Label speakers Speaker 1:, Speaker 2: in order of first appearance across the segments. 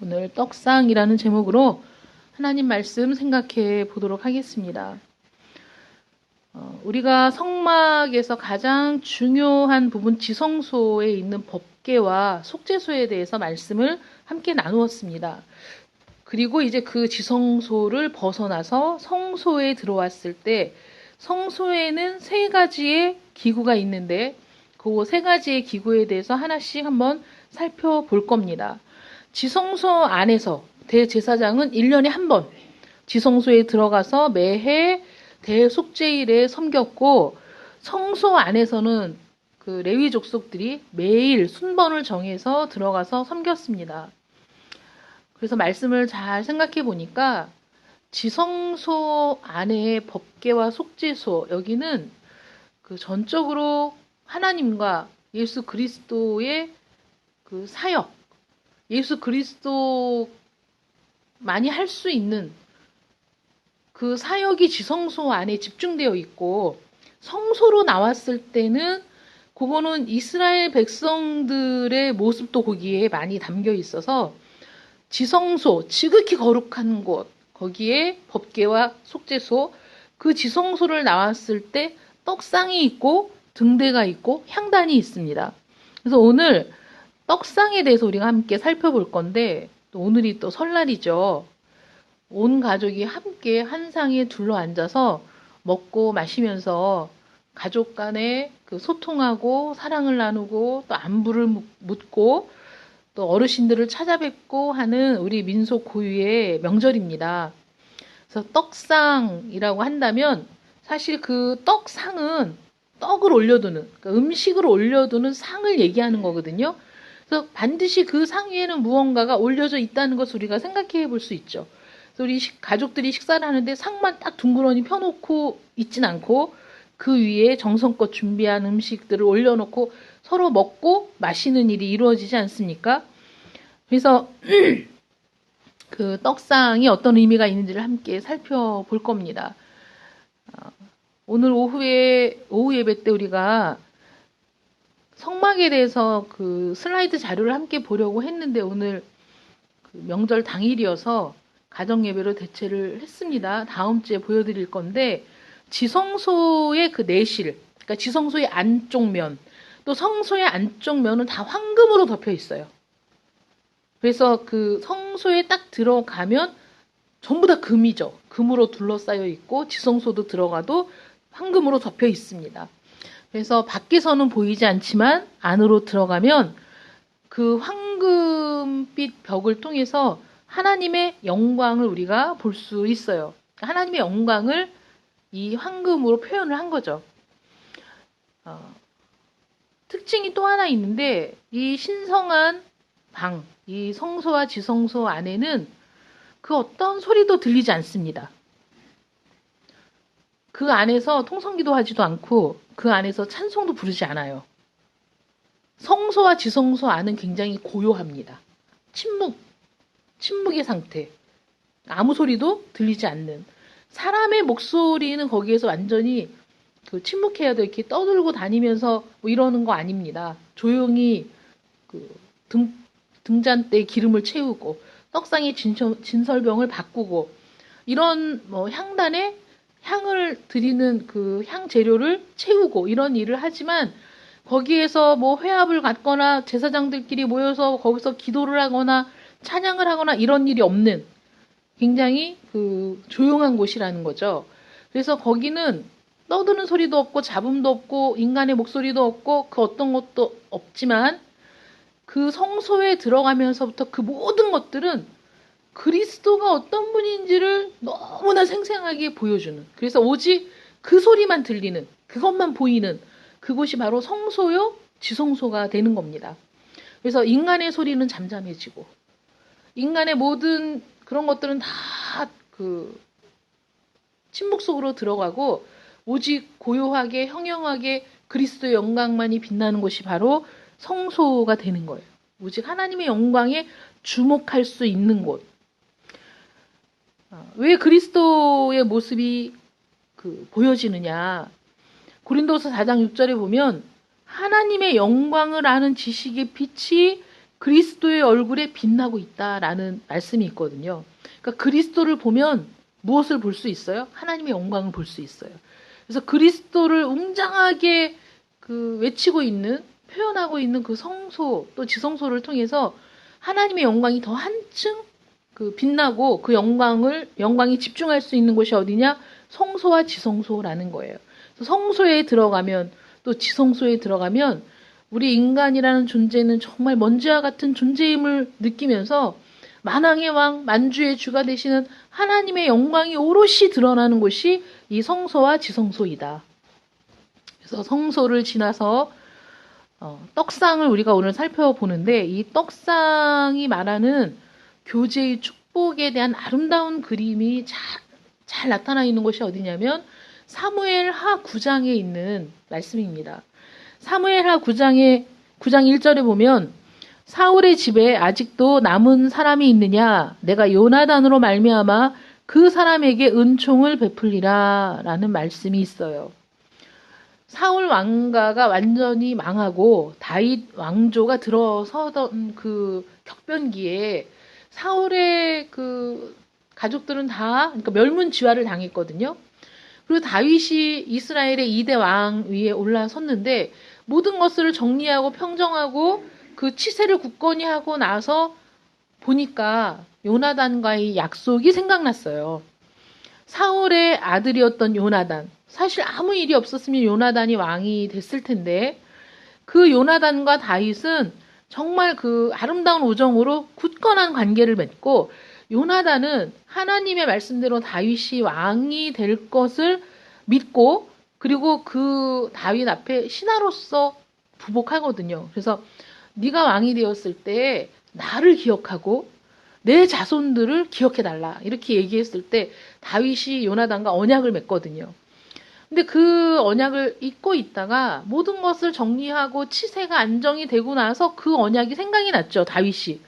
Speaker 1: 오늘 떡상이라는 제목으로 하나님 말씀 생각해 보도록 하겠습니다. 우리가 성막에서 가장 중요한 부분 지성소에 있는 법궤와 속죄소에 대해서 말씀을 함께 나누었습니다. 그리고 이제 그 지성소를 벗어나서 성소에 들어왔을 때 성소에는 세 가지의 기구가 있는데 그 세 가지의 기구에 대해서 하나씩 한번 살펴볼 겁니다. 지성소 안에서 대제사장은 1년에 한 번 지성소에 들어가서 매해 대속죄일에 섬겼고, 성소 안에서는 그 레위 족속들이 매일 순번을 정해서 들어가서 섬겼습니다. 그래서 말씀을 잘 생각해 보니까 지성소 안에 법궤와 속죄소, 여기는 그 전적으로 하나님과 예수 그리스도의 그 사역, 예수 그리스도만이 할 수 있는 그 사역이 지성소 안에 집중되어 있고, 성소로 나왔을 때는 그거는 이스라엘 백성들의 모습도 거기에 많이 담겨 있어서 지성소, 지극히 거룩한 곳, 거기에 법궤와 속죄소, 그 지성소를 나왔을 때 떡상이 있고 등대가 있고 향단이 있습니다. 그래서 오늘 떡상에 대해서 우리가 함께 살펴볼 건데, 또 오늘이 또 설날이죠. 온 가족이 함께 한 상에 둘러앉아서 먹고 마시면서 가족 간에 그 소통하고 사랑을 나누고 또 안부를 묻고 또 어르신들을 찾아뵙고 하는 우리 민속 고유의 명절입니다. 그래서 떡상이라고 한다면 사실 그 떡상은 떡을 올려두는, 그러니까 음식을 올려두는 상을 얘기하는 거거든요. 그래서 반드시 그 상 위에는 무언가가 올려져 있다는 것을 우리가 생각해 볼 수 있죠. 그래서 우리 가족들이 식사를 하는데 상만 딱 둥그러니 펴놓고 있진 않고 그 위에 정성껏 준비한 음식들을 올려놓고 서로 먹고 마시는 일이 이루어지지 않습니까? 그래서 그 떡상이 어떤 의미가 있는지를 함께 살펴볼 겁니다. 오늘 오후 예배 때 우리가 성막에 대해서 그 슬라이드 자료를 함께 보려고 했는데 오늘 그 명절 당일이어서 가정 예배로 대체를 했습니다. 다음 주에 보여드릴 건데, 지성소의 그 내실, 그러니까 지성소의 안쪽 면, 또 성소의 안쪽 면은 다 황금으로 덮여 있어요. 그래서 그 성소에 딱 들어가면 전부 다 금이죠. 금으로 둘러싸여 있고 지성소도 들어가도 황금으로 덮여 있습니다. 그래서 밖에서는 보이지 않지만 안으로 들어가면 그 황금빛 벽을 통해서 하나님의 영광을 우리가 볼 수 있어요. 하나님의 영광을 이 황금으로 표현을 한 거죠. 특징이 또 하나 있는데, 이 신성한 방, 이 성소와 지성소 안에는 그 어떤 소리도 들리지 않습니다. 그 안에서 통성기도 하지도 않고 그 안에서 찬송도 부르지 않아요. 성소와 지성소 안은 굉장히 고요합니다. 침묵의 상태. 아무 소리도 들리지 않는. 사람의 목소리는 거기에서 완전히 그 침묵해야 돼. 이렇게 떠들고 다니면서 뭐 이러는 거 아닙니다. 조용히 그 등잔대에 기름을 채우고 떡상의 진설병을 바꾸고 이런 뭐 향단에 향을 드리는 그 향 재료를 채우고 이런 일을 하지만, 거기에서 뭐 회합을 갖거나 제사장들끼리 모여서 거기서 기도를 하거나 찬양을 하거나 이런 일이 없는 굉장히 그 조용한 곳이라는 거죠. 그래서 거기는 떠드는 소리도 없고 잡음도 없고 인간의 목소리도 없고 그 어떤 것도 없지만, 그 성소에 들어가면서부터 그 모든 것들은 그리스도가 어떤 분인지를 너무나 생생하게 보여주는, 그래서 오직 그 소리만 들리는, 그것만 보이는 그곳이 바로 성소요 지성소가 되는 겁니다. 그래서 인간의 소리는 잠잠해지고 인간의 모든 그런 것들은 다 그 침묵 속으로 들어가고 오직 고요하게 형형하게 그리스도의 영광만이 빛나는 곳이 바로 성소가 되는 거예요. 오직 하나님의 영광에 주목할 수 있는 곳. 왜 그리스도의 모습이 그 보여지느냐? 고린도서 4장 6절에 보면 하나님의 영광을 아는 지식의 빛이 그리스도의 얼굴에 빛나고 있다라는 말씀이 있거든요. 그러니까 그리스도를 보면 무엇을 볼 수 있어요? 하나님의 영광을 볼 수 있어요. 그래서 그리스도를 웅장하게 외치고 있는, 표현하고 있는 그 성소 또 지성소를 통해서 하나님의 영광이 더 한층 빛나고 그 영광이 집중할 수 있는 곳이 어디냐? 성소와 지성소라는 거예요. 성소에 들어가면 또 지성소에 들어가면 우리 인간이라는 존재는 정말 먼지와 같은 존재임을 느끼면서 만왕의 왕, 만주의 주가 되시는 하나님의 영광이 오롯이 드러나는 곳이 이 성소와 지성소이다. 그래서 성소를 지나서 떡상을 우리가 오늘 살펴보는데 이 떡상이 말하는 교제의 축복에 대한 아름다운 그림이 잘 나타나 있는 곳이 어디냐면 사무엘하 9장에 있는 말씀입니다. 사무엘하 9장 1절에 보면 사울의 집에 아직도 남은 사람이 있느냐? 내가 요나단으로 말미암아 그 사람에게 은총을 베풀리라 라는 말씀이 있어요. 사울 왕가가 완전히 망하고 다윗 왕조가 들어서던 그 격변기에 사울의 가족들은 다 그러니까 멸문지화를 당했거든요. 그리고 다윗이 이스라엘의 2대 왕 위에 올라섰는데 모든 것을 정리하고 평정하고 그 치세를 굳건히 하고 나서 보니까 요나단과의 약속이 생각났어요. 사울의 아들이었던 요나단. 사실 아무 일이 없었으면 요나단이 왕이 됐을 텐데 그 요나단과 다윗은 정말 그 아름다운 우정으로 굳건한 관계를 맺고 요나단은 하나님의 말씀대로 다윗이 왕이 될 것을 믿고 그리고 그 다윗 앞에 신하로서 부복하거든요. 그래서 네가 왕이 되었을 때 나를 기억하고 내 자손들을 기억해달라 이렇게 얘기했을 때 다윗이 요나단과 언약을 맺거든요. 근데 그 언약을 잊고 있다가 모든 것을 정리하고 치세가 안정이 되고 나서 그 언약이 생각이 났죠. 다윗이.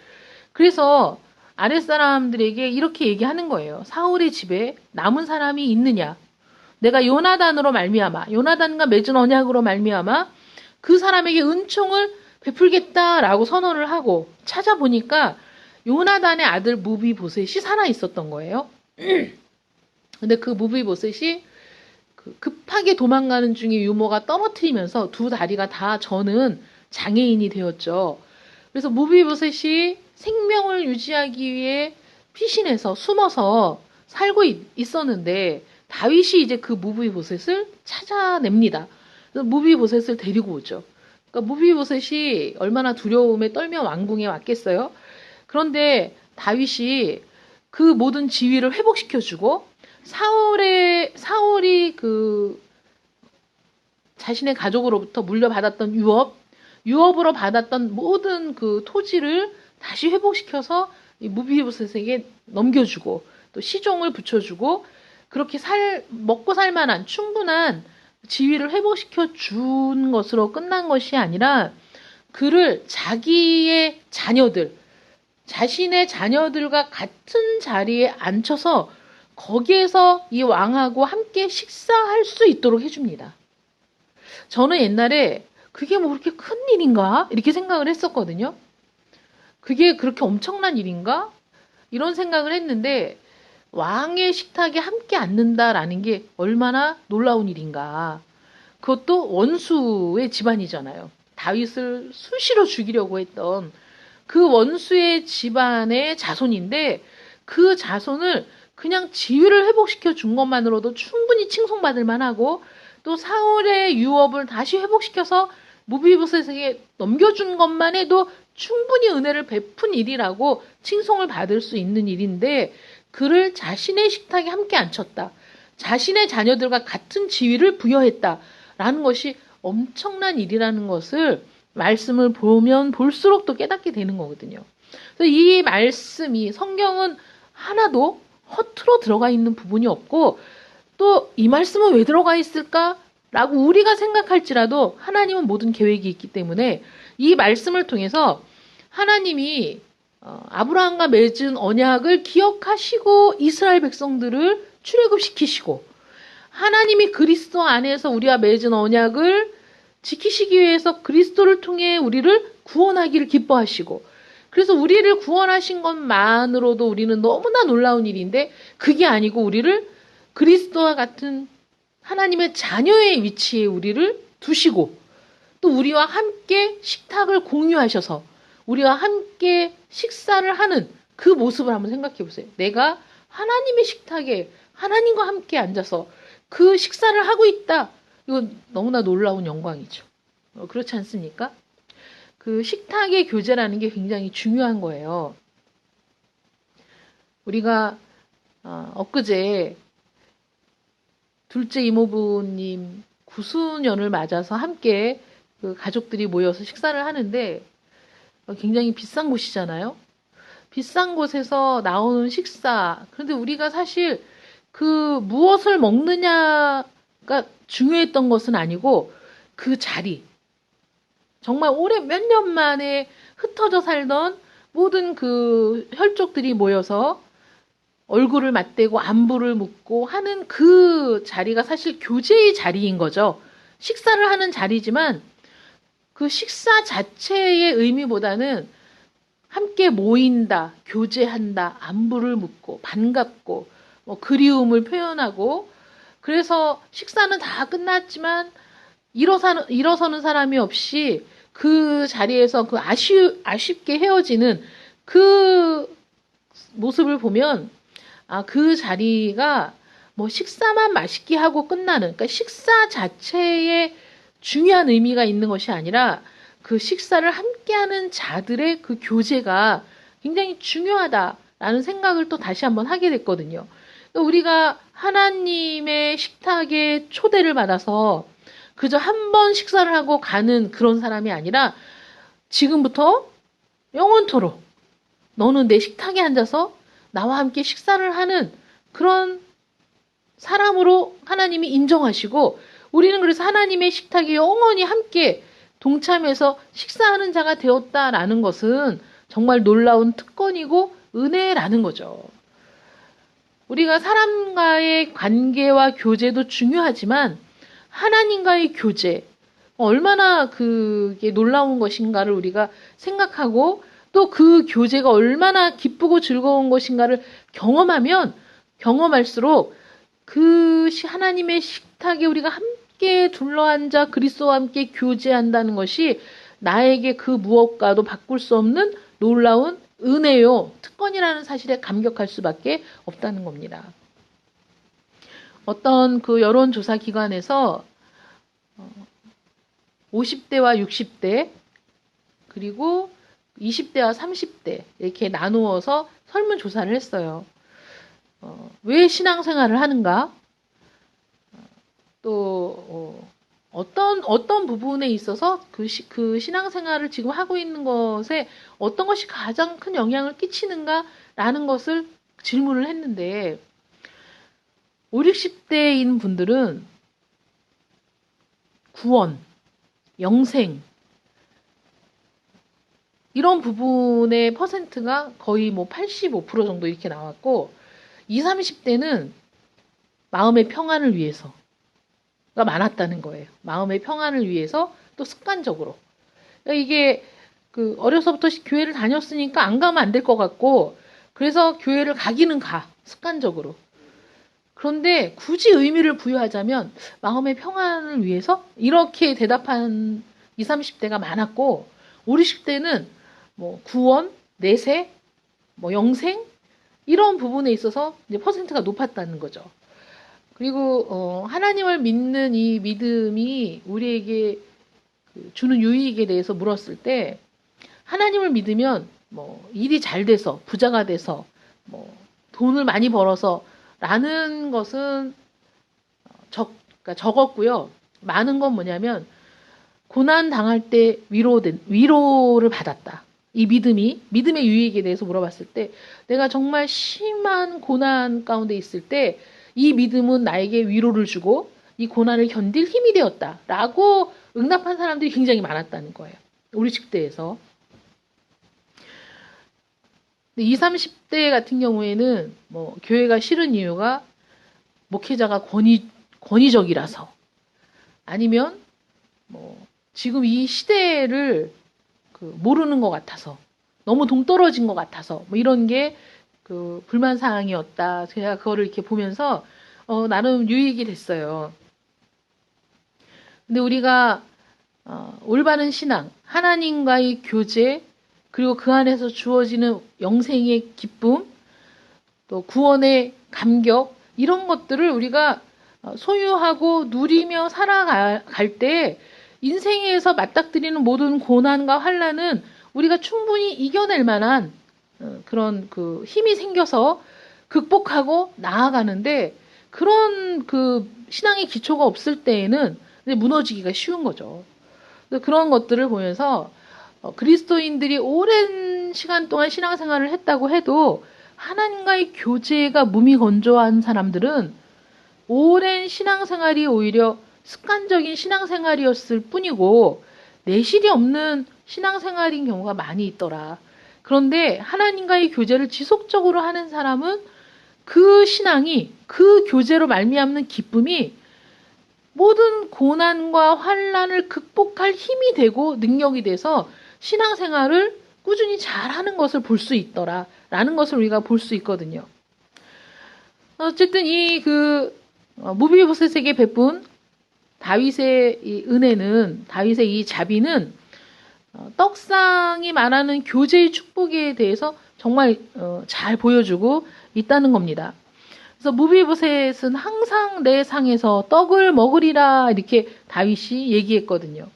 Speaker 1: 그래서 아랫사람들에게 이렇게 얘기하는 거예요. 사울의 집에 남은 사람이 있느냐? 내가 요나단으로 말미암아 요나단과 맺은 언약으로 말미암아 그 사람에게 은총을 베풀겠다라고 선언을 하고 찾아보니까 요나단의 아들 무비보셋이 살아 있었던 거예요. 근데 그 무비보셋이 급하게 도망가는 중에 유모가 떨어뜨리면서 두 다리가 다 저는 장애인이 되었죠. 그래서 무비보셋이 생명을 유지하기 위해 피신해서 숨어서 살고 있었는데 다윗이 이제 그 무비보셋을 찾아냅니다. 그래서 무비보셋을 데리고 오죠. 그러니까 무비보셋이 얼마나 두려움에 떨며 왕궁에 왔겠어요. 그런데 다윗이 그 모든 지위를 회복시켜주고 사울이 자신의 가족으로부터 물려받았던 유업으로 받았던 모든 그 토지를 다시 회복시켜서 무비보셋에게 넘겨주고 또 시종을 붙여주고 그렇게 먹고 살만한 충분한 지위를 회복시켜 준 것으로 끝난 것이 아니라 그를 자신의 자녀들과 같은 자리에 앉혀서 거기에서 이 왕하고 함께 식사할 수 있도록 해줍니다. 저는 옛날에 그게 뭐 그렇게 큰 일인가? 이렇게 생각을 했었거든요. 그게 그렇게 엄청난 일인가? 이런 생각을 했는데 왕의 식탁에 함께 앉는다라는 게 얼마나 놀라운 일인가. 그것도 원수의 집안이잖아요. 다윗을 수시로 죽이려고 했던 그 원수의 집안의 자손인데 그 자손을 그냥 지위를 회복시켜 준 것만으로도 충분히 칭송받을 만하고 또 사울의 유업을 다시 회복시켜서 무비보셋에게 넘겨준 것만 해도 충분히 은혜를 베푼 일이라고 칭송을 받을 수 있는 일인데 그를 자신의 식탁에 함께 앉혔다. 자신의 자녀들과 같은 지위를 부여했다라는 것이 엄청난 일이라는 것을 말씀을 보면 볼수록 또 깨닫게 되는 거거든요. 그래서 이 말씀이 성경은 하나도 허투루 들어가 있는 부분이 없고 또 이 말씀은 왜 들어가 있을까라고 우리가 생각할지라도 하나님은 모든 계획이 있기 때문에 이 말씀을 통해서 하나님이 아브라함과 맺은 언약을 기억하시고 이스라엘 백성들을 출애굽시키시고 하나님이 그리스도 안에서 우리와 맺은 언약을 지키시기 위해서 그리스도를 통해 우리를 구원하기를 기뻐하시고 그래서 우리를 구원하신 것만으로도 우리는 너무나 놀라운 일인데 그게 아니고 우리를 그리스도와 같은 하나님의 자녀의 위치에 우리를 두시고 또 우리와 함께 식탁을 공유하셔서 우리와 함께 식사를 하는 그 모습을 한번 생각해 보세요. 내가 하나님의 식탁에 하나님과 함께 앉아서 그 식사를 하고 있다. 이건 너무나 놀라운 영광이죠. 그렇지 않습니까? 그 식탁의 교제라는 게 굉장히 중요한 거예요. 우리가 엊그제 둘째 이모부님 9수년을 맞아서 함께 그 가족들이 모여서 식사를 하는데 굉장히 비싼 곳이잖아요. 비싼 곳에서 나오는 식사. 그런데 우리가 사실 그 무엇을 먹느냐가 중요했던 것은 아니고 그 자리. 정말 오래 몇 년 만에 흩어져 살던 모든 그 혈족들이 모여서 얼굴을 맞대고 안부를 묻고 하는 그 자리가 사실 교제의 자리인 거죠. 식사를 하는 자리지만 그 식사 자체의 의미보다는 함께 모인다, 교제한다, 안부를 묻고 반갑고 뭐 그리움을 표현하고 그래서 식사는 다 끝났지만 일어서는 사람이 없이 그 자리에서 그 아쉽게 헤어지는 그 모습을 보면 그 자리가 뭐 식사만 맛있게 하고 끝나는 그러니까 식사 자체에 중요한 의미가 있는 것이 아니라 그 식사를 함께하는 자들의 그 교제가 굉장히 중요하다라는 생각을 또 다시 한번 하게 됐거든요. 우리가 하나님의 식탁에 초대를 받아서 그저 한 번 식사를 하고 가는 그런 사람이 아니라 지금부터 영원토록 너는 내 식탁에 앉아서 나와 함께 식사를 하는 그런 사람으로 하나님이 인정하시고 우리는 그래서 하나님의 식탁에 영원히 함께 동참해서 식사하는 자가 되었다라는 것은 정말 놀라운 특권이고 은혜라는 거죠. 우리가 사람과의 관계와 교제도 중요하지만 하나님과의 교제, 얼마나 그게 놀라운 것인가를 우리가 생각하고 또 그 교제가 얼마나 기쁘고 즐거운 것인가를 경험하면 경험할수록 그 하나님의 식탁에 우리가 함께 둘러앉아 그리스도와 함께 교제한다는 것이 나에게 그 무엇과도 바꿀 수 없는 놀라운 은혜요, 특권이라는 사실에 감격할 수밖에 없다는 겁니다. 어떤 그 여론조사 기관에서 50대와 60대 그리고 20대와 30대 이렇게 나누어서 설문조사를 했어요. 왜 신앙생활을 하는가? 또 어떤 부분에 있어서 그 신앙생활을 지금 하고 있는 것에 어떤 것이 가장 큰 영향을 끼치는가라는 것을 질문을 했는데 5, 60대인 분들은 구원, 영생 이런 부분의 퍼센트가 거의 뭐 85% 정도 이렇게 나왔고 20, 30대는 마음의 평안을 위해서가 많았다는 거예요. 마음의 평안을 위해서 또 습관적으로. 그러니까 이게 그 어려서부터 교회를 다녔으니까 안 가면 안 될 것 같고 그래서 교회를 가기는 가 습관적으로. 그런데 굳이 의미를 부여하자면 마음의 평안을 위해서 이렇게 대답한 20, 30대가 많았고 5, 60대는 뭐 구원, 내세, 뭐 영생 이런 부분에 있어서 이제 퍼센트가 높았다는 거죠. 그리고 하나님을 믿는 이 믿음이 우리에게 주는 유익에 대해서 물었을 때 하나님을 믿으면 뭐 일이 잘 돼서 부자가 돼서 뭐 돈을 많이 벌어서 라는 것은 그러니까 적었고요. 많은 건 뭐냐면 고난 당할 때 위로를 받았다. 이 믿음의 유익에 대해서 물어봤을 때 내가 정말 심한 고난 가운데 있을 때 이 믿음은 나에게 위로를 주고 이 고난을 견딜 힘이 되었다. 라고 응답한 사람들이 굉장히 많았다는 거예요. 우리 10대에서. 20, 30대 같은 경우에는 뭐 교회가 싫은 이유가 목회자가 권위적이라서 아니면 뭐 지금 이 시대를 모르는 것 같아서 너무 동떨어진 것 같아서 뭐 이런 게 그 불만 사항이었다. 제가 그거를 이렇게 보면서 나름 유익이 됐어요. 근데 우리가 올바른 신앙, 하나님과의 교제, 그리고 그 안에서 주어지는 영생의 기쁨, 또 구원의 감격, 이런 것들을 우리가 소유하고 누리며 살아갈 때 인생에서 맞닥뜨리는 모든 고난과 환난은 우리가 충분히 이겨낼 만한 그런 그 힘이 생겨서 극복하고 나아가는데, 그런 그 신앙의 기초가 없을 때에는 무너지기가 쉬운 거죠. 그런 것들을 보면서 그리스도인들이 오랜 시간 동안 신앙생활을 했다고 해도 하나님과의 교제가 무미건조한 사람들은 오랜 신앙생활이 오히려 습관적인 신앙생활이었을 뿐이고 내실이 없는 신앙생활인 경우가 많이 있더라. 그런데 하나님과의 교제를 지속적으로 하는 사람은 그 신앙이, 그 교제로 말미암는 기쁨이 모든 고난과 환난을 극복할 힘이 되고 능력이 돼서 신앙생활을 꾸준히 잘하는 것을 볼 수 있더라라는 것을 우리가 볼 수 있거든요. 어쨌든 이 무비보셋에게 베푼 다윗의 이 은혜는, 다윗의 이 자비는 떡상이 말하는 교제의 축복에 대해서 정말 잘 보여주고 있다는 겁니다. 그래서 무비보셋은 항상 내 상에서 떡을 먹으리라 이렇게 다윗이 얘기했거든요.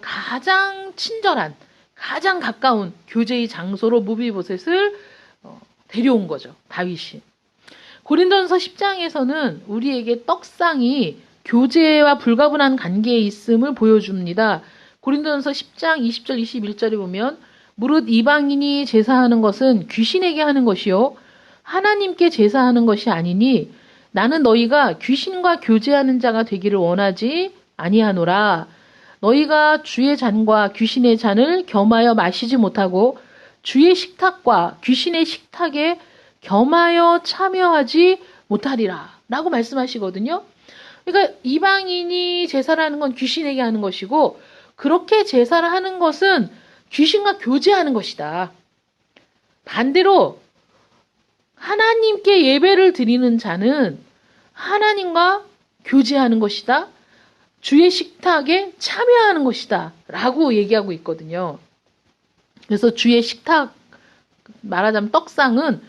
Speaker 1: 가장 친절한, 가장 가까운 교제의 장소로 무비보셋을 데려온 거죠, 다윗이. 고린도전서 10장에서는 우리에게 떡상이 교제와 불가분한 관계에 있음을 보여줍니다. 고린도전서 10장 20절 21절에 보면 무릇 이방인이 제사하는 것은 귀신에게 하는 것이요 하나님께 제사하는 것이 아니니 나는 너희가 귀신과 교제하는 자가 되기를 원하지 아니하노라. 너희가 주의 잔과 귀신의 잔을 겸하여 마시지 못하고 주의 식탁과 귀신의 식탁에 겸하여 참여하지 못하리라 라고 말씀하시거든요. 그러니까 이방인이 제사를 하는 건 귀신에게 하는 것이고, 그렇게 제사를 하는 것은 귀신과 교제하는 것이다. 반대로 하나님께 예배를 드리는 자는 하나님과 교제하는 것이다. 주의 식탁에 참여하는 것이다 라고 얘기하고 있거든요. 그래서 주의 식탁, 말하자면 떡상은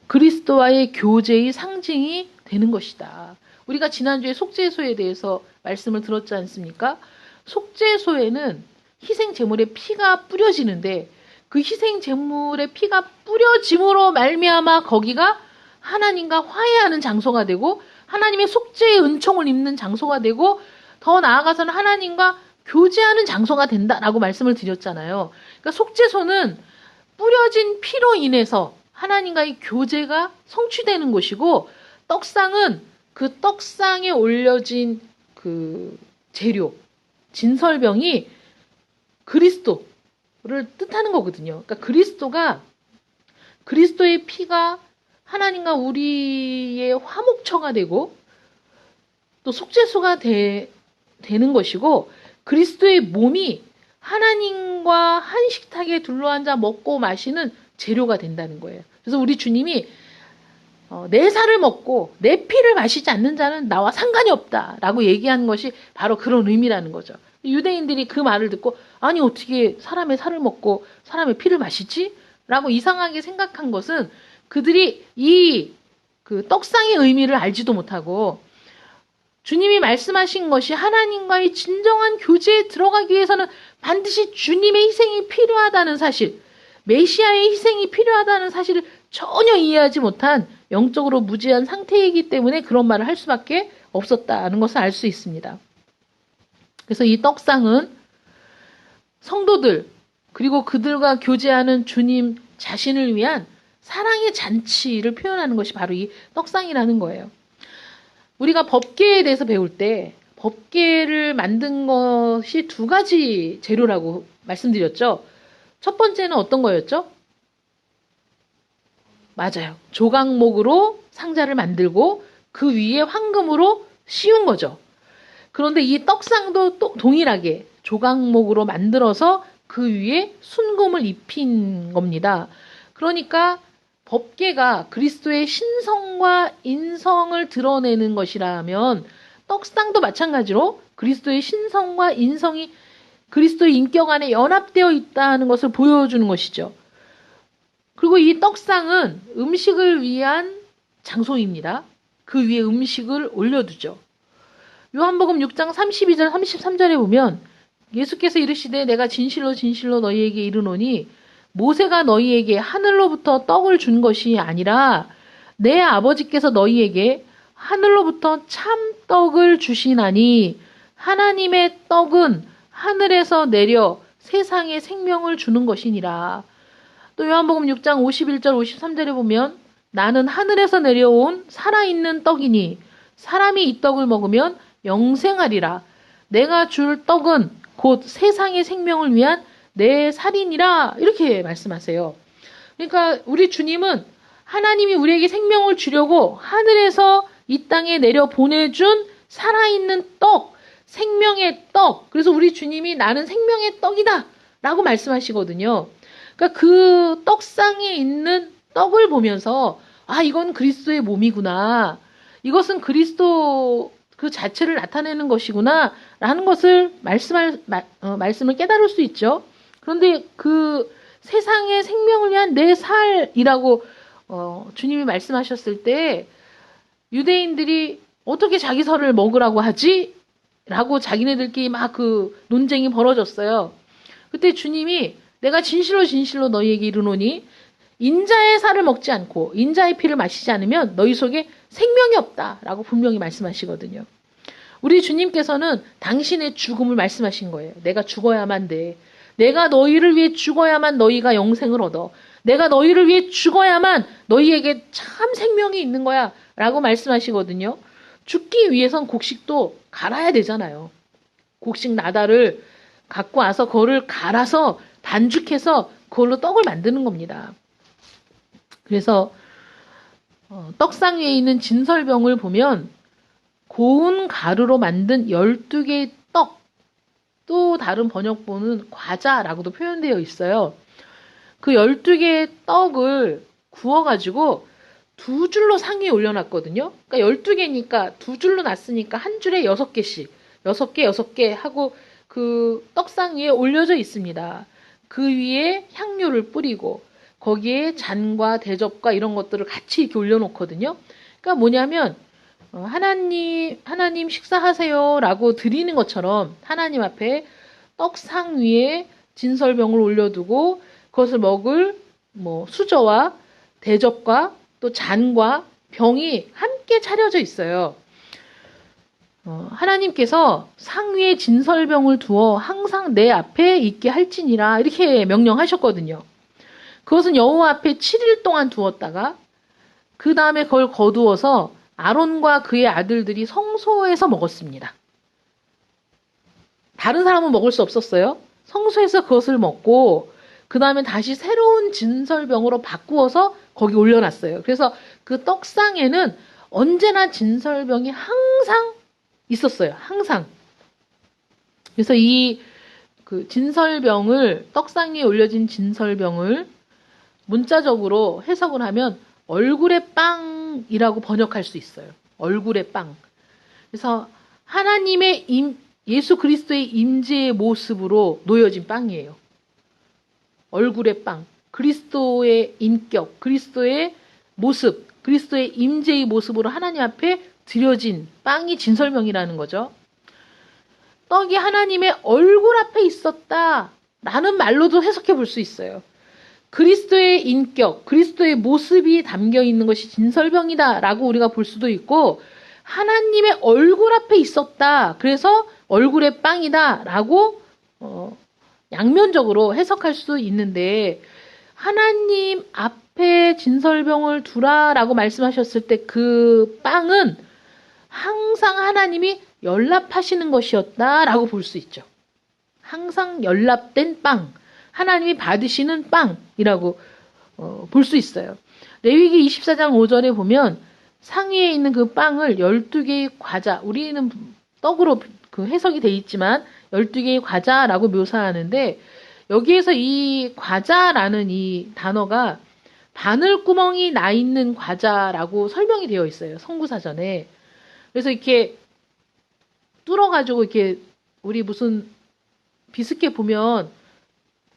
Speaker 1: 그리스도와의 교제의 상징이 되는 것이다. 우리가 지난주에 속죄소에 대해서 말씀을 들었지 않습니까? 속죄소에는 희생 제물의 피가 뿌려지는데 그 희생 제물의 피가 뿌려짐으로 말미암아 거기가 하나님과 화해하는 장소가 되고 하나님의 속죄의 은총을 입는 장소가 되고 더 나아가서는 하나님과 교제하는 장소가 된다라고 말씀을 드렸잖아요. 그러니까 속죄소는 뿌려진 피로 인해서 하나님과의 교제가 성취되는 곳이고, 떡상은 그 떡상에 올려진 그 재료, 진설병이 그리스도를 뜻하는 거거든요. 그러니까 그리스도의 피가 하나님과 우리의 화목처가 되고 또 속죄소가 되는 것이고, 그리스도의 몸이 하나님과 한 식탁에 둘러앉아 먹고 마시는 재료가 된다는 거예요. 그래서 우리 주님이 내 살을 먹고 내 피를 마시지 않는 자는 나와 상관이 없다라고 얘기하는 것이 바로 그런 의미라는 거죠. 유대인들이 그 말을 듣고 아니 어떻게 사람의 살을 먹고 사람의 피를 마시지? 라고 이상하게 생각한 것은 그들이 이 그 떡상의 의미를 알지도 못하고 주님이 말씀하신 것이 하나님과의 진정한 교제에 들어가기 위해서는 반드시 주님의 희생이 필요하다는 사실, 메시아의 희생이 필요하다는 사실을 전혀 이해하지 못한 영적으로 무지한 상태이기 때문에 그런 말을 할 수밖에 없었다는 것을 알 수 있습니다. 그래서 이 떡상은 성도들 그리고 그들과 교제하는 주님 자신을 위한 사랑의 잔치를 표현하는 것이 바로 이 떡상이라는 거예요. 우리가 법궤에 대해서 배울 때 법궤를 만든 것이 두 가지 재료라고 말씀드렸죠. 첫 번째는 어떤 거였죠? 맞아요. 조각목으로 상자를 만들고 그 위에 황금으로 씌운 거죠. 그런데 이 떡상도 또 동일하게 조각목으로 만들어서 그 위에 순금을 입힌 겁니다. 그러니까 법궤가 그리스도의 신성과 인성을 드러내는 것이라면 떡상도 마찬가지로 그리스도의 신성과 인성이 그리스도의 인격 안에 연합되어 있다는 것을 보여주는 것이죠. 그리고 이 떡상은 음식을 위한 장소입니다. 그 위에 음식을 올려두죠. 요한복음 6장 32절 33절에 보면 예수께서 이르시되 내가 진실로 진실로 너희에게 이르노니 모세가 너희에게 하늘로부터 떡을 준 것이 아니라 내 아버지께서 너희에게 하늘로부터 참떡을 주시나니 하나님의 떡은 하늘에서 내려 세상에 생명을 주는 것이니라. 또 요한복음 6장 51절 53절에 보면 나는 하늘에서 내려온 살아있는 떡이니 사람이 이 떡을 먹으면 영생하리라. 내가 줄 떡은 곧 세상의 생명을 위한 내 살이니라. 이렇게 말씀하세요. 그러니까 우리 주님은 하나님이 우리에게 생명을 주려고 하늘에서 이 땅에 내려 보내준 살아있는 떡, 생명의 떡. 그래서 우리 주님이 나는 생명의 떡이다 라고 말씀하시거든요. 그러니까 그 떡상에 있는 떡을 보면서 아, 이건 그리스도의 몸이구나. 이것은 그리스도 그 자체를 나타내는 것이구나 라는 것을 말씀을 깨달을 수 있죠. 그런데 그 세상의 생명을 위한 내 살이라고 주님이 말씀하셨을 때 유대인들이 어떻게 자기 살을 먹으라고 하지? 라고 자기네들끼리 막 그 논쟁이 벌어졌어요. 그때 주님이 내가 진실로 진실로 너희에게 이르노니 인자의 살을 먹지 않고 인자의 피를 마시지 않으면 너희 속에 생명이 없다라고 분명히 말씀하시거든요. 우리 주님께서는 당신의 죽음을 말씀하신 거예요. 내가 죽어야만 돼. 내가 너희를 위해 죽어야만 너희가 영생을 얻어. 내가 너희를 위해 죽어야만 너희에게 참 생명이 있는 거야 라고 말씀하시거든요. 죽기 위해선 곡식도 갈아야 되잖아요. 곡식 나다를 갖고 와서 그거를 갈아서 반죽해서 그걸로 떡을 만드는 겁니다. 그래서 떡상 위에 있는 진설병을 보면 고운 가루로 만든 12개의 떡, 또 다른 번역본은 과자라고도 표현되어 있어요. 그 12개의 떡을 구워가지고 두 줄로 상 위에 올려놨거든요. 그러니까 12개니까 두 줄로 놨으니까 한 줄에 6개씩, 6개, 6개 하고 그 떡상 위에 올려져 있습니다. 그 위에 향료를 뿌리고 거기에 잔과 대접과 이런 것들을 같이 이렇게 올려놓거든요. 그러니까 뭐냐면 하나님 식사하세요라고 드리는 것처럼 하나님 앞에 떡상 위에 진설병을 올려두고 그것을 먹을 수저와 대접과 또 잔과 병이 함께 차려져 있어요. 하나님께서 상 위에 진설병을 두어 항상 내 앞에 있게 할지니라 이렇게 명령하셨거든요. 그것은 여호와 앞에 7일 동안 두었다가 그 다음에 그걸 거두어서 아론과 그의 아들들이 성소에서 먹었습니다. 다른 사람은 먹을 수 없었어요. 성소에서 그것을 먹고 그 다음에 다시 새로운 진설병으로 바꾸어서 거기 올려놨어요. 그래서 그 떡상에는 언제나 진설병이 항상 있었어요. 항상. 그래서 그 진설병을 떡상 위에 올려진 진설병을 문자적으로 해석을 하면 얼굴의 빵이라고 번역할 수 있어요. 얼굴의 빵. 그래서 하나님의 예수 그리스도의 임재의 모습으로 놓여진 빵이에요. 얼굴의 빵. 그리스도의 인격, 그리스도의 모습, 그리스도의 임재의 모습으로 하나님 앞에 드려진 빵이 진설명이라는 거죠. 떡이 하나님의 얼굴 앞에 있었다라는 말로도 해석해 볼 수 있어요. 그리스도의 인격, 그리스도의 모습이 담겨 있는 것이 진설병이다라고 우리가 볼 수도 있고 하나님의 얼굴 앞에 있었다. 그래서 얼굴의 빵이다라고 양면적으로 해석할 수 있는데 하나님 앞에 진설병을 두라라고 말씀하셨을 때 그 빵은 항상 하나님이 연락하시는 것이었다라고 볼 수 있죠. 항상 연락된 빵, 하나님이 받으시는 빵이라고 볼 수 있어요. 레위기 24장 5절에 보면 상위에 있는 그 빵을 12개의 과자, 우리는 떡으로 그 해석이 돼 있지만 12개의 과자라고 묘사하는데 여기에서 이 과자라는 이 단어가 바늘구멍이 나 있는 과자라고 설명이 되어 있어요. 성구사전에. 그래서 이렇게 뚫어가지고 이렇게 우리 무슨 비스켓 보면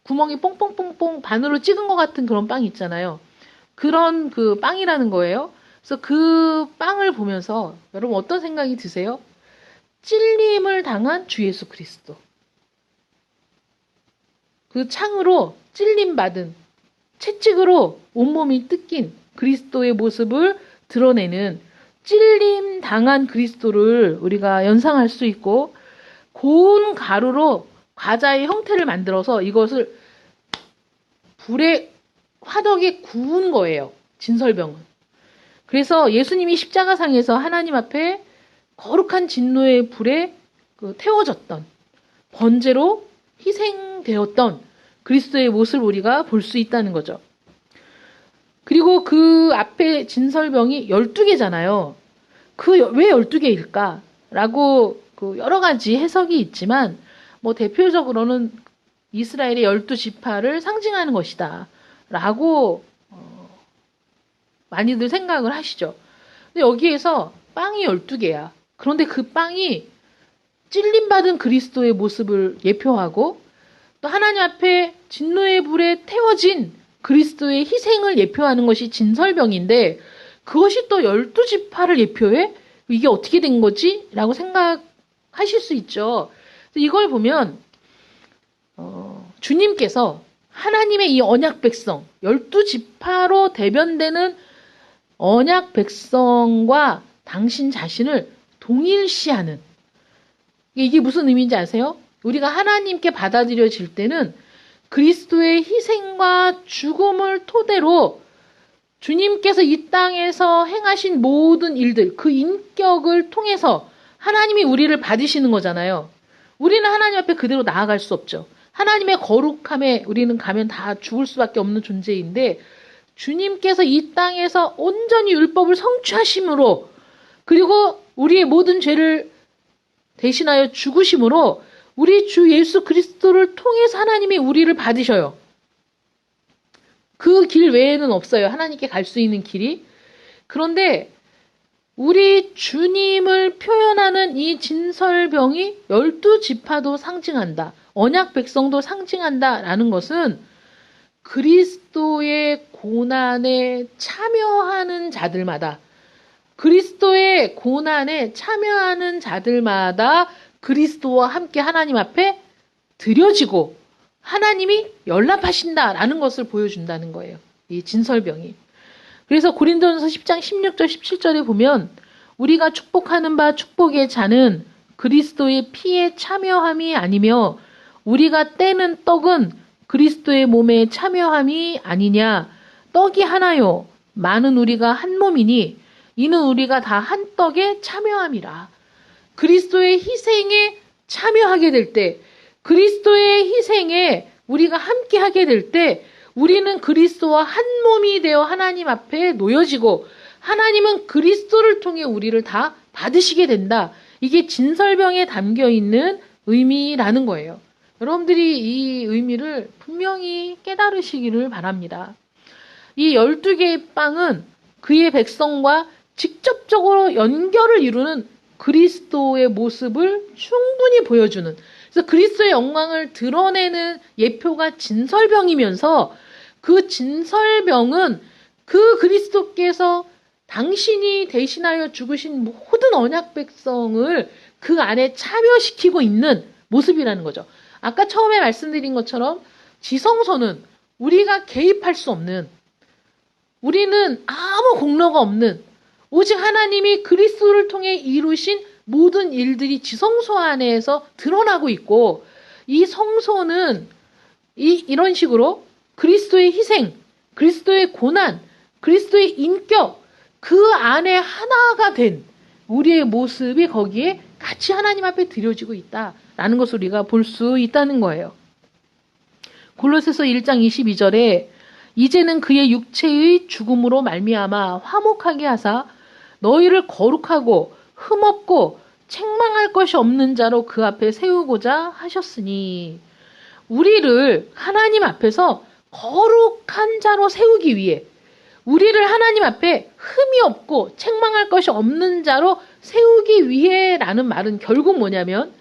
Speaker 1: 구멍이 뽕뽕뽕뽕 바늘로 찍은 것 같은 그런 빵 있잖아요. 그런 그 빵이라는 거예요. 그래서 그 빵을 보면서 여러분 어떤 생각이 드세요? 찔림을 당한 주 예수 그리스도. 그 창으로 찔림받은 채찍으로 온몸이 뜯긴 그리스도의 모습을 드러내는 찔림 당한 그리스도를 우리가 연상할 수 있고, 고운 가루로 과자의 형태를 만들어서 이것을 불에 화덕에 구운 거예요. 진설병은. 그래서 예수님이 십자가상에서 하나님 앞에 거룩한 진노의 불에 태워졌던, 번제로 희생되었던 그리스도의 모습을 우리가 볼 수 있다는 거죠. 그리고 그 앞에 진설병이 12개잖아요. 왜 12개일까? 라고 여러 가지 해석이 있지만, 대표적으로는 이스라엘의 12지파를 상징하는 것이다. 라고, 많이들 생각을 하시죠. 근데 여기에서 빵이 12개야. 그런데 그 빵이 찔림받은 그리스도의 모습을 예표하고, 또 하나님 앞에 진노의 불에 태워진 그리스도의 희생을 예표하는 것이 진설병인데, 그것이 또 12지파를 예표해? 이게 어떻게 된 거지? 라고 생각하실 수 있죠. 이걸 보면 주님께서 하나님의 이 언약 백성, 12지파로 대변되는 언약 백성과 당신 자신을 동일시하는, 이게 무슨 의미인지 아세요? 우리가 하나님께 받아들여질 때는 그리스도의 희생과 죽음을 토대로 주님께서 이 땅에서 행하신 모든 일들, 그 인격을 통해서 하나님이 우리를 받으시는 거잖아요. 우리는 하나님 앞에 그대로 나아갈 수 없죠. 하나님의 거룩함에 우리는 가면 다 죽을 수밖에 없는 존재인데, 주님께서 이 땅에서 온전히 율법을 성취하심으로, 그리고 우리의 모든 죄를 대신하여 죽으심으로 우리 주 예수 그리스도를 통해서 하나님이 우리를 받으셔요. 그 길 외에는 없어요. 하나님께 갈 수 있는 길이. 그런데 우리 주님을 표현하는 이 진설병이 12지파도 상징한다. 언약 백성도 상징한다라는 것은 그리스도의 고난에 참여하는 자들마다, 그리스도의 고난에 참여하는 자들마다 그리스도와 함께 하나님 앞에 드려지고 하나님이 연락하신다라는 것을 보여준다는 거예요. 이 진설병이. 그래서 고린도전서 10장 16절 17절에 보면, 우리가 축복하는 바 축복의 잔은 그리스도의 피에 참여함이 아니며 우리가 떼는 떡은 그리스도의 몸에 참여함이 아니냐. 떡이 하나요 많은 우리가 한 몸이니 이는 우리가 다 한 떡에 참여함이라. 그리스도의 희생에 참여하게 될 때, 그리스도의 희생에 우리가 함께 하게 될 때, 우리는 그리스도와 한 몸이 되어 하나님 앞에 놓여지고, 하나님은 그리스도를 통해 우리를 다 받으시게 된다. 이게 진설병에 담겨 있는 의미라는 거예요. 여러분들이 이 의미를 분명히 깨달으시기를 바랍니다. 이 12개의 빵은 그의 백성과 직접적으로 연결을 이루는 그리스도의 모습을 충분히 보여주는, 그래서 그리스도의 영광을 드러내는 예표가 진설병이면서, 그 진설병은 그 그리스도께서 당신이 대신하여 죽으신 모든 언약 백성을 그 안에 참여시키고 있는 모습이라는 거죠. 아까 처음에 말씀드린 것처럼 지성소는 우리가 개입할 수 없는, 우리는 아무 공로가 없는, 오직 하나님이 그리스도를 통해 이루신 모든 일들이 지성소 안에서 드러나고 있고, 이 성소는 이런 식으로 그리스도의 희생, 그리스도의 고난, 그리스도의 인격, 그 안에 하나가 된 우리의 모습이 거기에 같이 하나님 앞에 드려지고 있다라는 것을 우리가 볼 수 있다는 거예요. 골로새서 1장 22절에 이제는 그의 육체의 죽음으로 말미암아 화목하게 하사 너희를 거룩하고 흠없고 책망할 것이 없는 자로 그 앞에 세우고자 하셨으니, 우리를 하나님 앞에서 거룩한 자로 세우기 위해 우리를 하나님 앞에 흠이 없고 책망할 것이 없는 자로 세우기 위해라는 말은 결국 뭐냐면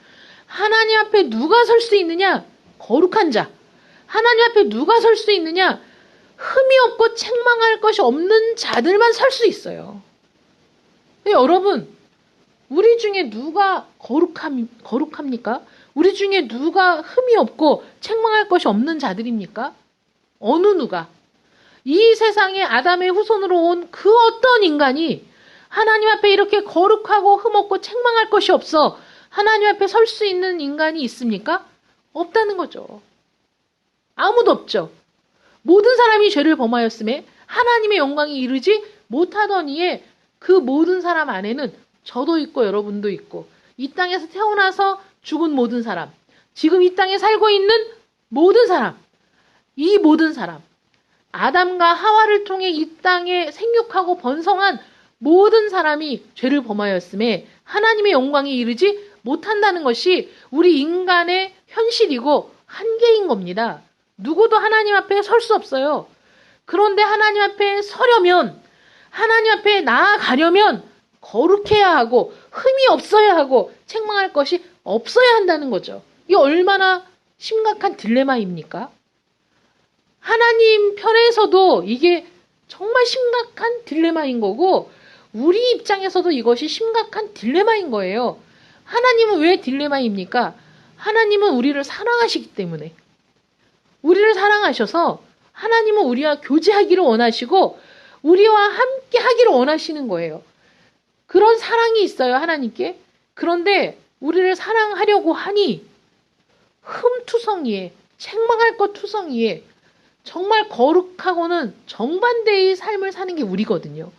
Speaker 1: 하나님 앞에 누가 설 수 있느냐? 거룩한 자. 하나님 앞에 누가 설 수 있느냐? 흠이 없고 책망할 것이 없는 자들만 설 수 있어요. 여러분, 우리 중에 누가 거룩합니까? 우리 중에 누가 흠이 없고 책망할 것이 없는 자들입니까? 어느 누가? 이 세상에 아담의 후손으로 온 그 어떤 인간이 하나님 앞에 이렇게 거룩하고 흠없고 책망할 것이 없어 하나님 앞에 설 수 있는 인간이 있습니까? 없다는 거죠. 아무도 없죠. 모든 사람이 죄를 범하였음에 하나님의 영광이 이르지 못하던 이에 그 모든 사람 안에는 저도 있고 여러분도 있고 이 땅에서 태어나서 죽은 모든 사람, 지금 이 땅에 살고 있는 모든 사람, 이 모든 사람, 아담과 하와를 통해 이 땅에 생육하고 번성한 모든 사람이 죄를 범하였음에 하나님의 영광에 이르지 못한다는 것이 우리 인간의 현실이고 한계인 겁니다. 누구도 하나님 앞에 설 수 없어요. 그런데 하나님 앞에 서려면, 하나님 앞에 나아가려면 거룩해야 하고 흠이 없어야 하고 책망할 것이 없어야 한다는 거죠. 이게 얼마나 심각한 딜레마입니까? 하나님 편에서도 이게 정말 심각한 딜레마인 거고 우리 입장에서도 이것이 심각한 딜레마인 거예요. 하나님은 왜 딜레마입니까? 하나님은 우리를 사랑하시기 때문에. 우리를 사랑하셔서 하나님은 우리와 교제하기를 원하시고 우리와 함께 하기를 원하시는 거예요. 그런 사랑이 있어요, 하나님께. 그런데 우리를 사랑하려고 하니 흠투성이에, 책망할 것 투성이에 정말 거룩하고는 정반대의 삶을 사는 게 우리거든요.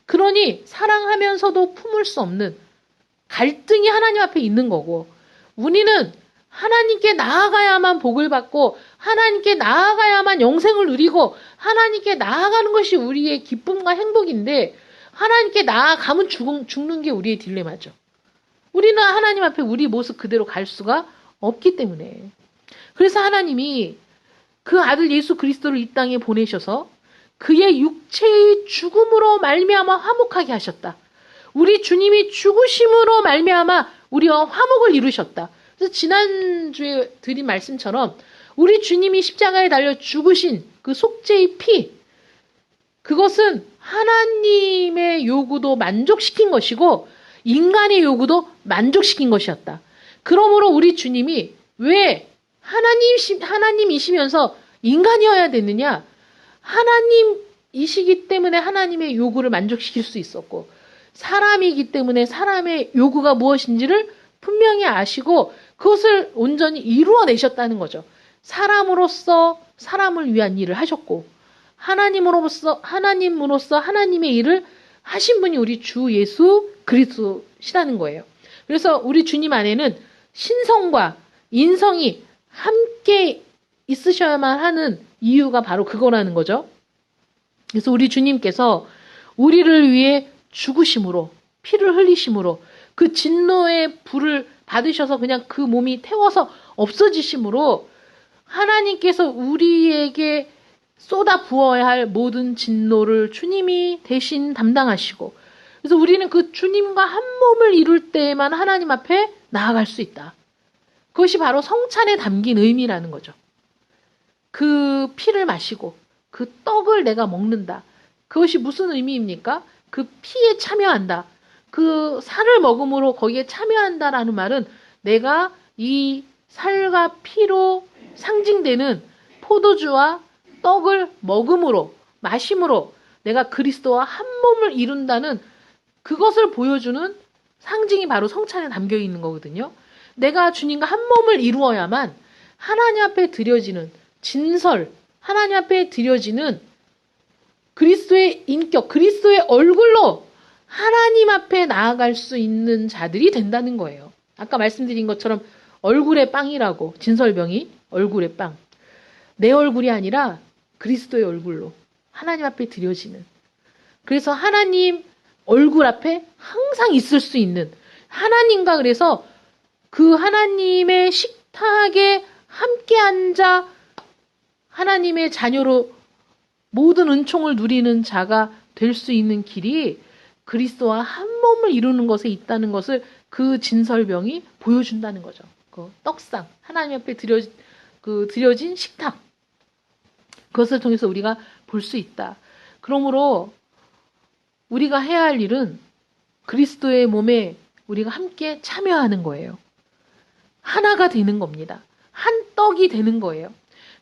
Speaker 1: 그러니 사랑하면서도 품을 수 없는 갈등이 하나님 앞에 있는 거고 우리는 하나님께 나아가야만 복을 받고 하나님께 나아가야만 영생을 누리고 하나님께 나아가는 것이 우리의 기쁨과 행복인데 하나님께 나아가면 죽는 게 우리의 딜레마죠. 우리는 하나님 앞에 우리 모습 그대로 갈 수가 없기 때문에. 그래서 하나님이 그 아들 예수 그리스도를 이 땅에 보내셔서 그의 육체의 죽음으로 말미암아 화목하게 하셨다. 우리 주님이 죽으심으로 말미암아 우리와 화목을 이루셨다. 그래서 지난주에 드린 말씀처럼 우리 주님이 십자가에 달려 죽으신 그 속죄의 피, 그것은 하나님의 요구도 만족시킨 것이고 인간의 요구도 만족시킨 것이었다. 그러므로 우리 주님이 왜 하나님이시면서 인간이어야 됐느냐? 하나님이시기 때문에 하나님의 요구를 만족시킬 수 있었고 사람이기 때문에 사람의 요구가 무엇인지를 분명히 아시고 그것을 온전히 이루어내셨다는 거죠. 사람으로서 사람을 위한 일을 하셨고 하나님으로서 하나님의 일을 하신 분이 우리 주 예수 그리스도시라는 거예요. 그래서 우리 주님 안에는 신성과 인성이 함께 있으셔야만 하는 이유가 바로 그거라는 거죠. 그래서 우리 주님께서 우리를 위해 죽으심으로 피를 흘리심으로 그 진노의 불을 받으셔서 그냥 그 몸이 태워서 없어지심으로 하나님께서 우리에게 쏟아 부어야 할 모든 진노를 주님이 대신 담당하시고 그래서 우리는 그 주님과 한 몸을 이룰 때에만 하나님 앞에 나아갈 수 있다. 그것이 바로 성찬에 담긴 의미라는 거죠. 그 피를 마시고 그 떡을 내가 먹는다. 그것이 무슨 의미입니까? 그 피에 참여한다. 그 살을 먹음으로 거기에 참여한다라는 말은 내가 이 살과 피로 상징되는 포도주와 떡을 먹음으로 마심으로 내가 그리스도와 한 몸을 이룬다는 그것을 보여주는 상징이 바로 성찬에 담겨 있는 거거든요. 내가 주님과 한 몸을 이루어야만 하나님 앞에 드려지는 진설, 하나님 앞에 드려지는 그리스도의 인격, 그리스도의 얼굴로 하나님 앞에 나아갈 수 있는 자들이 된다는 거예요. 아까 말씀드린 것처럼 얼굴의 빵이라고, 진설병이 얼굴의 빵. 내 얼굴이 아니라 그리스도의 얼굴로 하나님 앞에 드려지는. 그래서 하나님 얼굴 앞에 항상 있을 수 있는 하나님과 그래서 그 하나님의 식탁에 함께 앉아 하나님의 자녀로 모든 은총을 누리는 자가 될 수 있는 길이 그리스도와 한 몸을 이루는 것에 있다는 것을 그 진설병이 보여준다는 거죠. 그 떡상, 하나님 앞에 드려진 식탁, 그것을 통해서 우리가 볼 수 있다. 그러므로 우리가 해야 할 일은 그리스도의 몸에 우리가 함께 참여하는 거예요. 하나가 되는 겁니다. 한 떡이 되는 거예요.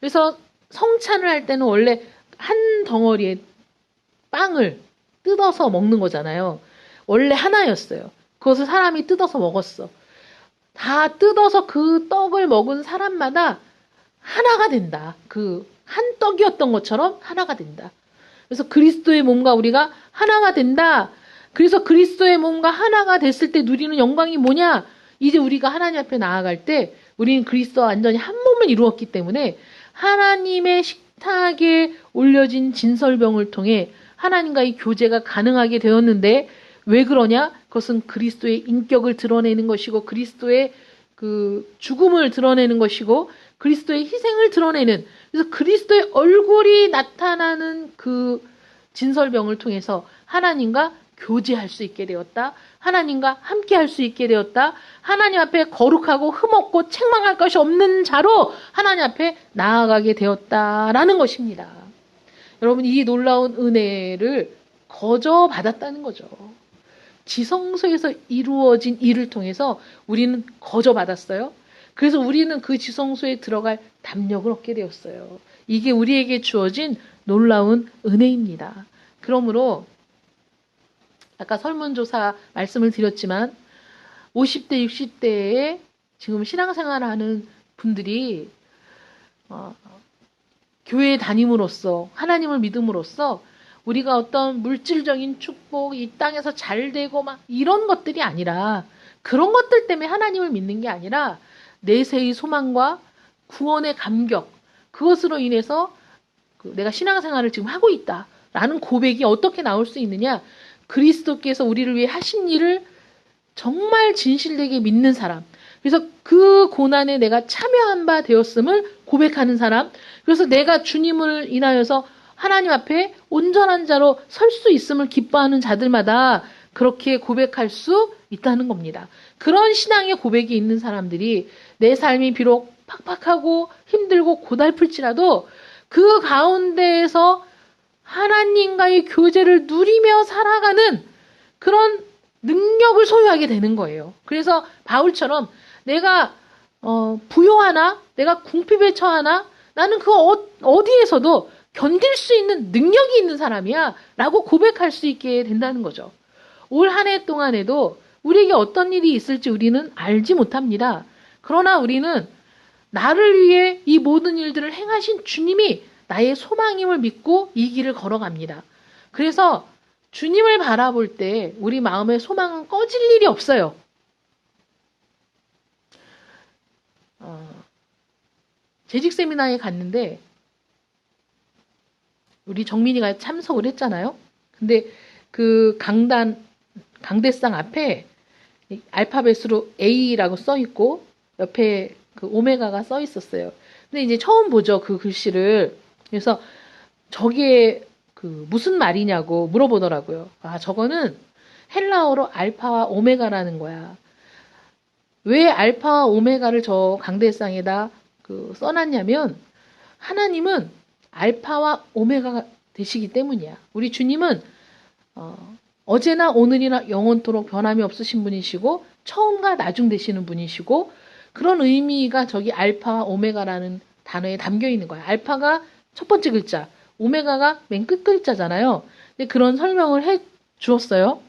Speaker 1: 그래서 성찬을 할 때는 원래 한 덩어리에 빵을 뜯어서 먹는 거잖아요. 원래 하나였어요. 그것을 사람이 뜯어서 먹었어. 다 뜯어서 그 떡을 먹은 사람마다 하나가 된다. 그 한 떡이었던 것처럼 하나가 된다. 그래서 그리스도의 몸과 우리가 하나가 된다. 그래서 그리스도의 몸과 하나가 됐을 때 누리는 영광이 뭐냐? 이제 우리가 하나님 앞에 나아갈 때 우리는 그리스도와 완전히 한 몸을 이루었기 때문에 하나님의 식탁에 올려진 진설병을 통해 하나님과의 교제가 가능하게 되었는데 왜 그러냐? 그것은 그리스도의 인격을 드러내는 것이고 그리스도의 그 죽음을 드러내는 것이고 그리스도의 희생을 드러내는, 그래서 그리스도의 얼굴이 나타나는 그 진설병을 통해서 하나님과 교제할 수 있게 되었다. 하나님과 함께 할 수 있게 되었다. 하나님 앞에 거룩하고 흠없고 책망할 것이 없는 자로 하나님 앞에 나아가게 되었다라는 것입니다. 여러분, 이 놀라운 은혜를 거저 받았다는 거죠. 지성소에서 이루어진 일을 통해서 우리는 거저 받았어요. 그래서 우리는 그 지성소에 들어갈 담력을 얻게 되었어요. 이게 우리에게 주어진 놀라운 은혜입니다. 그러므로 아까 설문조사 말씀을 드렸지만 50대, 60대에 지금 신앙생활을 하는 분들이 교회에 다님으로써 하나님을 믿음으로써 우리가 어떤 물질적인 축복, 이 땅에서 잘 되고 막 이런 것들이 아니라, 그런 것들 때문에 하나님을 믿는 게 아니라 내세의 소망과 구원의 감격, 그것으로 인해서 내가 신앙생활을 지금 하고 있다라는 고백이 어떻게 나올 수 있느냐? 그리스도께서 우리를 위해 하신 일을 정말 진실되게 믿는 사람, 그래서 그 고난에 내가 참여한 바 되었음을 고백하는 사람, 그래서 내가 주님을 인하여서 하나님 앞에 온전한 자로 설 수 있음을 기뻐하는 자들마다 그렇게 고백할 수 있다는 겁니다. 그런 신앙의 고백이 있는 사람들이 내 삶이 비록 팍팍하고 힘들고 고달플지라도 그 가운데에서 하나님과의 교제를 누리며 살아가는 그런 능력을 소유하게 되는 거예요. 그래서 바울처럼 내가 부요하나, 내가 궁핍에 처하나, 나는 그 어디에서도 견딜 수 있는 능력이 있는 사람이야 라고 고백할 수 있게 된다는 거죠. 올 한 해 동안에도 우리에게 어떤 일이 있을지 우리는 알지 못합니다. 그러나 우리는 나를 위해 이 모든 일들을 행하신 주님이 나의 소망임을 믿고 이 길을 걸어갑니다. 그래서 주님을 바라볼 때 우리 마음의 소망은 꺼질 일이 없어요. 재직 세미나에 갔는데 우리 정민이가 참석을 했잖아요. 근데 그 강대상 앞에 알파벳으로 A라고 써 있고 옆에 그 오메가가 써 있었어요. 근데 이제 처음 보죠, 그 글씨를. 그래서 저게 그 무슨 말이냐고 물어보더라고요. 아, 저거는 헬라어로 알파와 오메가라는 거야. 왜 알파와 오메가를 저 강대상에다 써놨냐면 하나님은 알파와 오메가가 되시기 때문이야. 우리 주님은 어제나 오늘이나 영원토록 변함이 없으신 분이시고 처음과 나중 되시는 분이시고, 그런 의미가 저기 알파와 오메가라는 단어에 담겨 있는 거야. 알파가 첫 번째 글자, 오메가가 맨 끝 글자잖아요. 근데 그런 설명을 해 주었어요.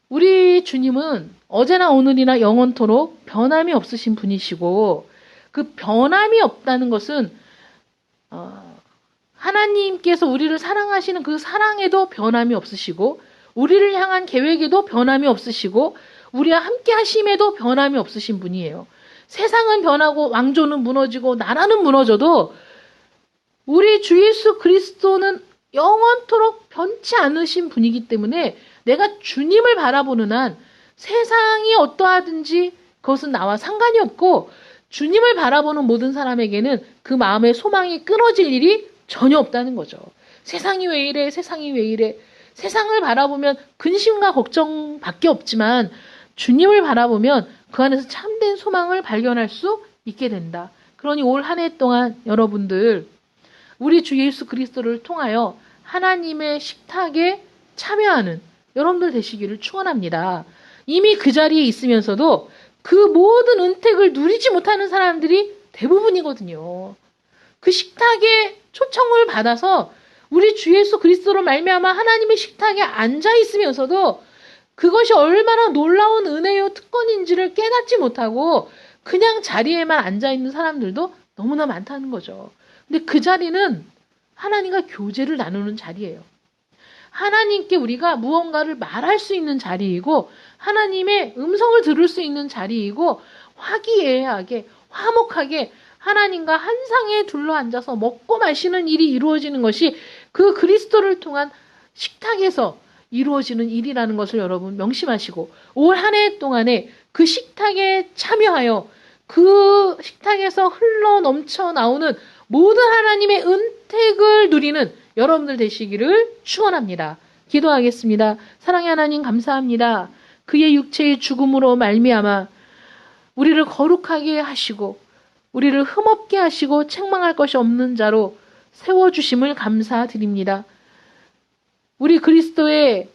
Speaker 1: 우리 주님은 어제나 오늘이나 영원토록 변함이 없으신 분이시고, 그 변함이 없다는 것은 하나님께서 우리를 사랑하시는 그 사랑에도 변함이 없으시고, 우리를 향한 계획에도 변함이 없으시고, 우리와 함께 하심에도 변함이 없으신 분이에요. 세상은 변하고 왕조는 무너지고 나라는 무너져도 우리 주 예수 그리스도는 영원토록 변치 않으신 분이기 때문에 내가 주님을 바라보는 한 세상이 어떠하든지 그것은 나와 상관이 없고, 주님을 바라보는 모든 사람에게는 그 마음의 소망이 끊어질 일이 전혀 없다는 거죠. 세상이 왜 이래? 세상이 왜 이래? 세상을 바라보면 근심과 걱정밖에 없지만 주님을 바라보면 그 안에서 참된 소망을 발견할 수 있게 된다. 그러니 올 한 해 동안 여러분들 우리 주 예수 그리스도를 통하여 하나님의 식탁에 참여하는 여러분들 되시기를 축원합니다. 이미 그 자리에 있으면서도 그 모든 은택을 누리지 못하는 사람들이 대부분이거든요. 그 식탁에 초청을 받아서 우리 주 예수 그리스도로 말미암아 하나님의 식탁에 앉아 있으면서도 그것이 얼마나 놀라운 은혜요 특권인지를 깨닫지 못하고 그냥 자리에만 앉아 있는 사람들도 너무나 많다는 거죠. 근데 그 자리는 하나님과 교제를 나누는 자리예요. 하나님께 우리가 무언가를 말할 수 있는 자리이고 하나님의 음성을 들을 수 있는 자리이고 화기애애하게 화목하게 하나님과 한 상에 둘러앉아서 먹고 마시는 일이 이루어지는 것이 그 그리스도를 통한 식탁에서 이루어지는 일이라는 것을 여러분 명심하시고 올 한 해 동안에 그 식탁에 참여하여 그 식탁에서 흘러 넘쳐 나오는 모든 하나님의 은택을 누리는 여러분들 되시기를 축원합니다. 기도하겠습니다. 사랑의 하나님 감사합니다. 그의 육체의 죽음으로 말미암아 우리를 거룩하게 하시고 우리를 흠없게 하시고 책망할 것이 없는 자로 세워주심을 감사드립니다. 우리 그리스도의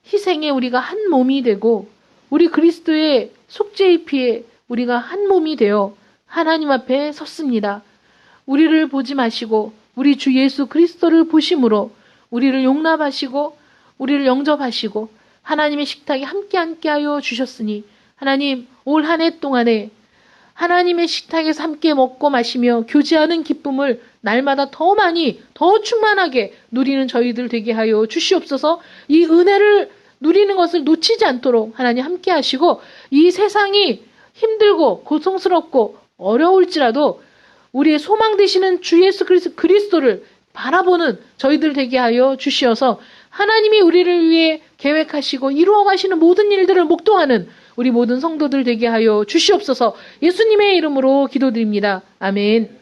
Speaker 1: 희생에 우리가 한 몸이 되고 우리 그리스도의 속죄의 피에 우리가 한 몸이 되어 하나님 앞에 섰습니다. 우리를 보지 마시고 우리 주 예수 그리스도를 보심으로 우리를 용납하시고 우리를 영접하시고 하나님의 식탁에 함께 하여 주셨으니 하나님 올 한 해 동안에 하나님의 식탁에서 함께 먹고 마시며 교제하는 기쁨을 날마다 더 많이 더 충만하게 누리는 저희들 되게 하여 주시옵소서. 이 은혜를 누리는 것을 놓치지 않도록 하나님 함께 하시고 이 세상이 힘들고 고통스럽고 어려울지라도 우리의 소망 되시는 주 예수 그리스도를 바라보는 저희들 되게 하여 주시어서 하나님이 우리를 위해 계획하시고 이루어 가시는 모든 일들을 목도하는 우리 모든 성도들 되게 하여 주시옵소서. 예수님의 이름으로 기도드립니다. 아멘.